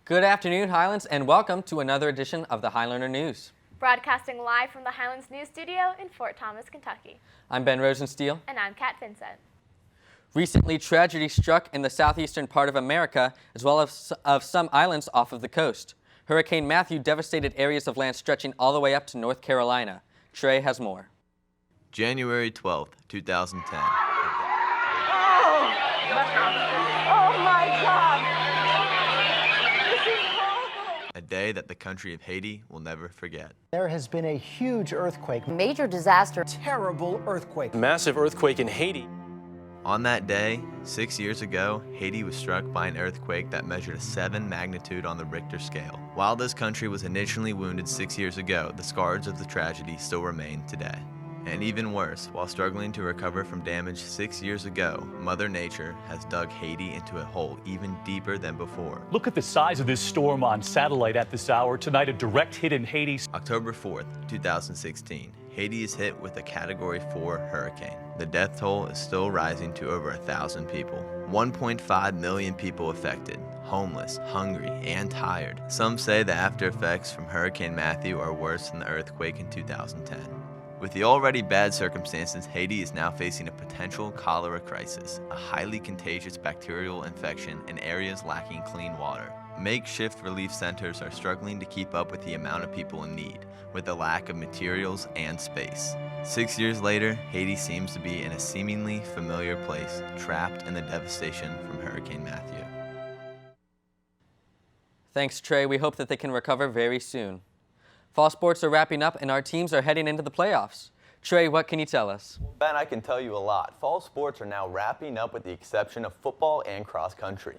Good afternoon, Highlands, and welcome to another edition of the Highlander News. Broadcasting live from the Highlands News Studio in Fort Thomas, Kentucky. I'm Ben Rosensteel. And I'm Kat Vincent. Recently, tragedy struck in the southeastern part of America, as well as of some islands off of the coast. Hurricane Matthew devastated areas of land stretching all the way up to North Carolina. Trey has more. January 12th, 2010. Oh my God! This is horrible! A day that the country of Haiti will never forget. There has been a huge earthquake. Major disaster. Terrible earthquake. Massive earthquake in Haiti. On that day, 6 years ago, Haiti was struck by an earthquake that measured a 7 magnitude on the Richter scale. While this country was initially wounded 6 years ago, the scars of the tragedy still remain today. And even worse, while struggling to recover from damage 6 years ago, Mother Nature has dug Haiti into a hole even deeper than before. Look at the size of this storm on satellite at this hour. Tonight, a direct hit in Haiti. October 4th, 2016. Haiti is hit with a Category 4 hurricane. The death toll is still rising to over 1,000 people. 1.5 million people affected, homeless, hungry, and tired. Some say the after effects from Hurricane Matthew are worse than the earthquake in 2010. With the already bad circumstances, Haiti is now facing a potential cholera crisis, a highly contagious bacterial infection in areas lacking clean water. Makeshift relief centers are struggling to keep up with the amount of people in need, with the lack of materials and space. 6 years later, Haiti seems to be in a seemingly familiar place, trapped in the devastation from Hurricane Matthew. Thanks, Trey. We hope that they can recover very soon. Fall sports are wrapping up and our teams are heading into the playoffs. Trey, what can you tell us? Ben, I can tell you a lot. Fall sports are now wrapping up with the exception of football and cross country.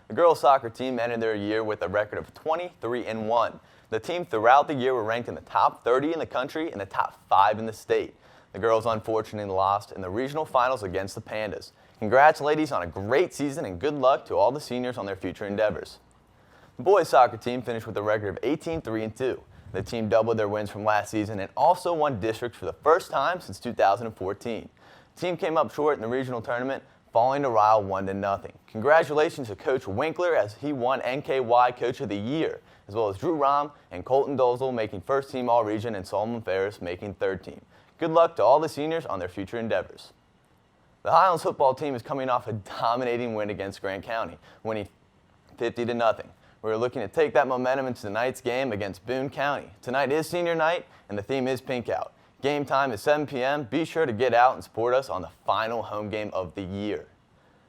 The girls soccer team ended their year with a record of 23-1. The team throughout the year were ranked in the top 30 in the country and the top 5 in the state. The girls unfortunately lost in the regional finals against the Pandas. Congrats, ladies, on a great season and good luck to all the seniors on their future endeavors. The boys soccer team finished with a record of 18-3-2. The team doubled their wins from last season and also won districts for the first time since 2014. The team came up short in the regional tournament, falling to Ryle 1-0. Congratulations to Coach Winkler as he won NKY Coach of the Year, as well as Drew Rahm and Colton Dozel making first team All-Region and Solomon Ferris making third team. Good luck to all the seniors on their future endeavors. The Highlands football team is coming off a dominating win against Grant County, winning 50-0. We're looking to take that momentum into tonight's game against Boone County. Tonight is senior night, and the theme is Pink Out. Game time is 7 p.m. Be sure to get out and support us on the final home game of the year.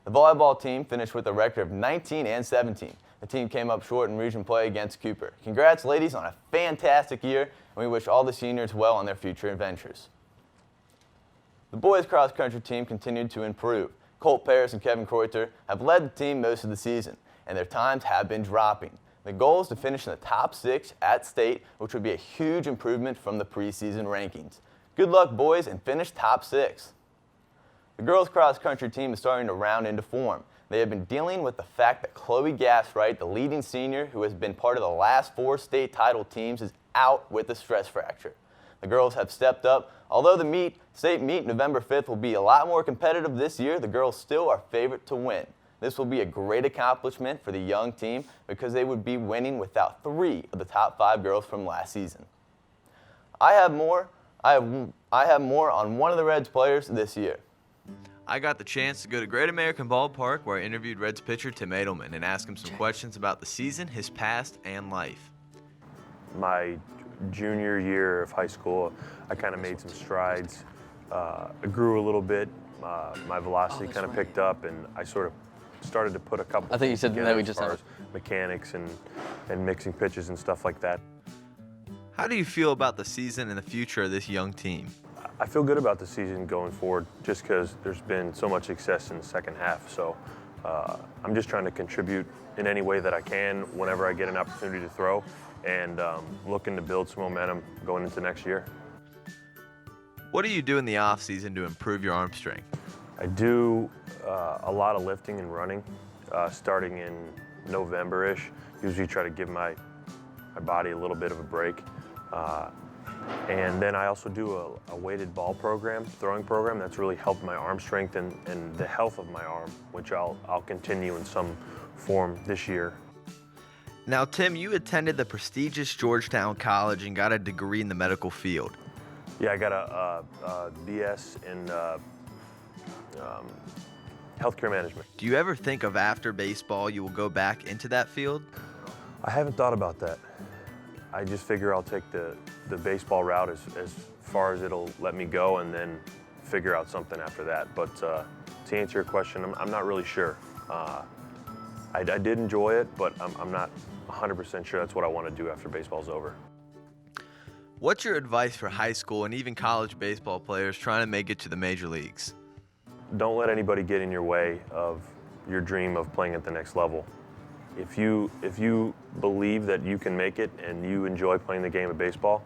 The volleyball team finished with a record of 19-17. The team came up short in region play against Cooper. Congrats, ladies, on a fantastic year, and we wish all the seniors well on their future adventures. The boys cross-country team continued to improve. Colt Paris and Kevin Kreuter have led the team most of the season, and their times have been dropping. The goal is to finish in the top 6 at state, which would be a huge improvement from the preseason rankings. Good luck, boys, and finish top 6. The girls cross-country team is starting to round into form. They have been dealing with the fact that Chloe Gaswright, the leading senior who has been part of the last 4 state title teams, is out with a stress fracture. The girls have stepped up. Although the state meet November 5th will be a lot more competitive this year, the girls still are favored to win. This will be a great accomplishment for the young team because they would be winning without 3 of the top 5 girls from last season. I have more on one of the Reds players this year. I got the chance to go to Great American Ballpark where I interviewed Reds pitcher Tim Edelman and asked him some questions about the season, his past, and life. My junior year of high school, I kind of made some strides. I grew a little bit. My velocity kind of picked up, and I sort of started to put a couple. I think you said that we just as far as mechanics and mixing pitches and stuff like that. How do you feel about the season and the future of this young team? I feel good about the season going forward just because there's been so much success in the second half. So I'm just trying to contribute in any way that I can whenever I get an opportunity to throw, and looking to build some momentum going into next year. What do you do in the off season to improve your arm strength? I do a lot of lifting and running starting in November-ish. Usually try to give my body a little bit of a break. And then I also do a weighted ball program, throwing program, that's really helped my arm strength and the health of my arm, which I'll continue in some form this year. Now, Tim, you attended the prestigious Georgetown College and got a degree in the medical field. Yeah, I got a BS in healthcare management. Do you ever think of after baseball you will go back into that field? I haven't thought about that. I just figure I'll take the baseball route as far as it'll let me go and then figure out something after that. But to answer your question, I'm not really sure. I did enjoy it, but I'm not 100% sure that's what I want to do after baseball's over. What's your advice for high school and even college baseball players trying to make it to the major leagues? Don't let anybody get in your way of your dream of playing at the next level. If you believe that you can make it and you enjoy playing the game of baseball,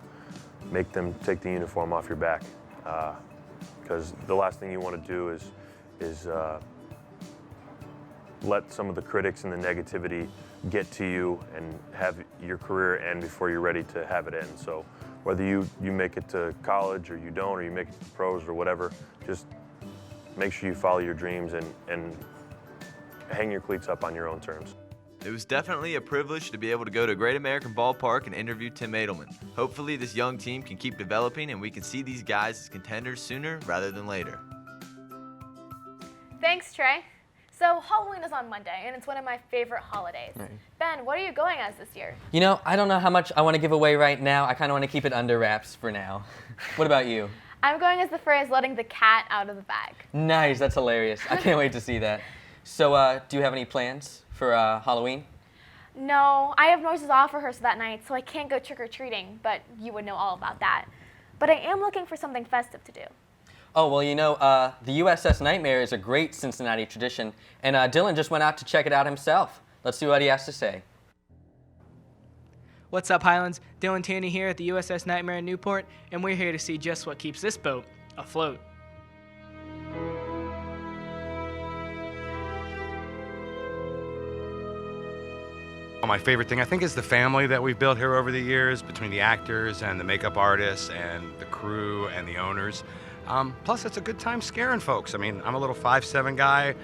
make them take the uniform off your back. Because the last thing you want to do is let some of the critics and the negativity get to you and have your career end before you're ready to have it end. So whether you make it to college or you don't, or you make it to pros or whatever, just make sure you follow your dreams and hang your cleats up on your own terms. It was definitely a privilege to be able to go to Great American Ballpark and interview Tim Adelman. Hopefully this young team can keep developing and we can see these guys as contenders sooner rather than later. Thanks, Trey. So Halloween is on Monday, and it's one of my favorite holidays. Right. Ben, what are you going as this year? You know, I don't know how much I want to give away right now. I kind of want to keep it under wraps for now. What about you? I'm going as the phrase letting the cat out of the bag. Nice, that's hilarious. I can't wait to see that. So, do you have any plans for Halloween? No, I have Noises off rehearsal that night, so I can't go trick-or-treating, but you would know all about that. But I am looking for something festive to do. Oh, well, you know, the USS Nightmare is a great Cincinnati tradition, and Dylan just went out to check it out himself. Let's see what he has to say. What's up, Highlands? Dylan Tierney here at the USS Nightmare in Newport, and we're here to see just what keeps this boat afloat. My favorite thing, I think, is the family that we've built here over the years between the actors and the makeup artists and the crew and the owners. Plus, it's a good time scaring folks. I mean, I'm a little 5'7" guy,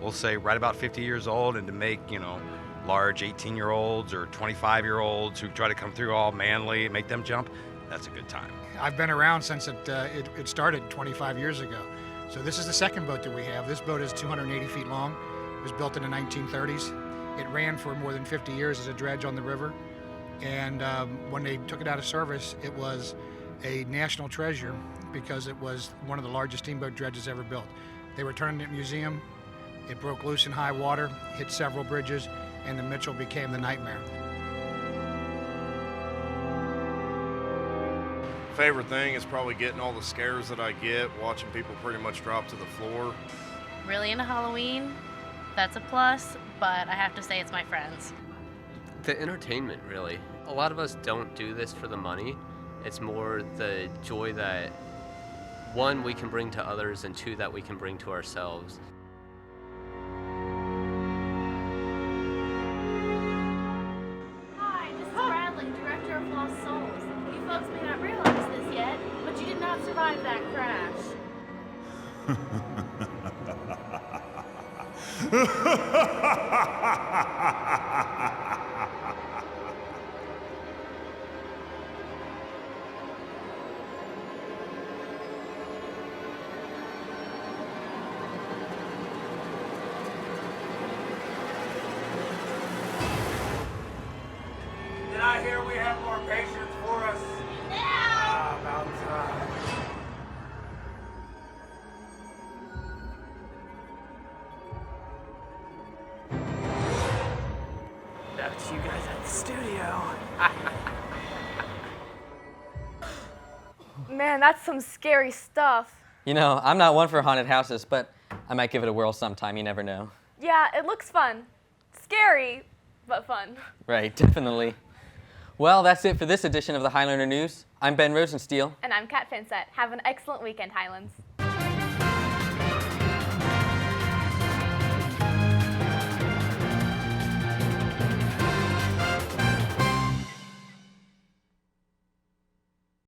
we'll say right about 50 years old, and to make, you know, large 18-year-olds or 25-year-olds who try to come through all manly, make them jump, that's a good time. I've been around since it started 25 years ago. So this is the second boat that we have. This boat is 280 feet long. It was built in the 1930s. It ran for more than 50 years as a dredge on the river. And when they took it out of service, it was a national treasure because it was one of the largest steamboat dredges ever built. They returned it to the museum. It broke loose in high water, hit several bridges, and the Mitchell became the Nightmare. Favorite thing is probably getting all the scares that I get, watching people pretty much drop to the floor. Really into Halloween, that's a plus, but I have to say it's my friends. The entertainment, really. A lot of us don't do this for the money. It's more the joy that, one, we can bring to others, and two, that we can bring to ourselves. Hi, this is Bradley, director of Lost Souls. You folks may not realize this yet, but you did not survive that crash. Did I hear we have more patients for us? Yeah! About time. That's you guys at the studio. Man, that's some scary stuff. You know, I'm not one for haunted houses, but I might give it a whirl sometime. You never know. Yeah, it looks fun. Scary, but fun. Right, definitely. Well, that's it for this edition of the Highlander News. I'm Ben Rosensteel. And I'm Kat Finsett. Have an excellent weekend, Highlands.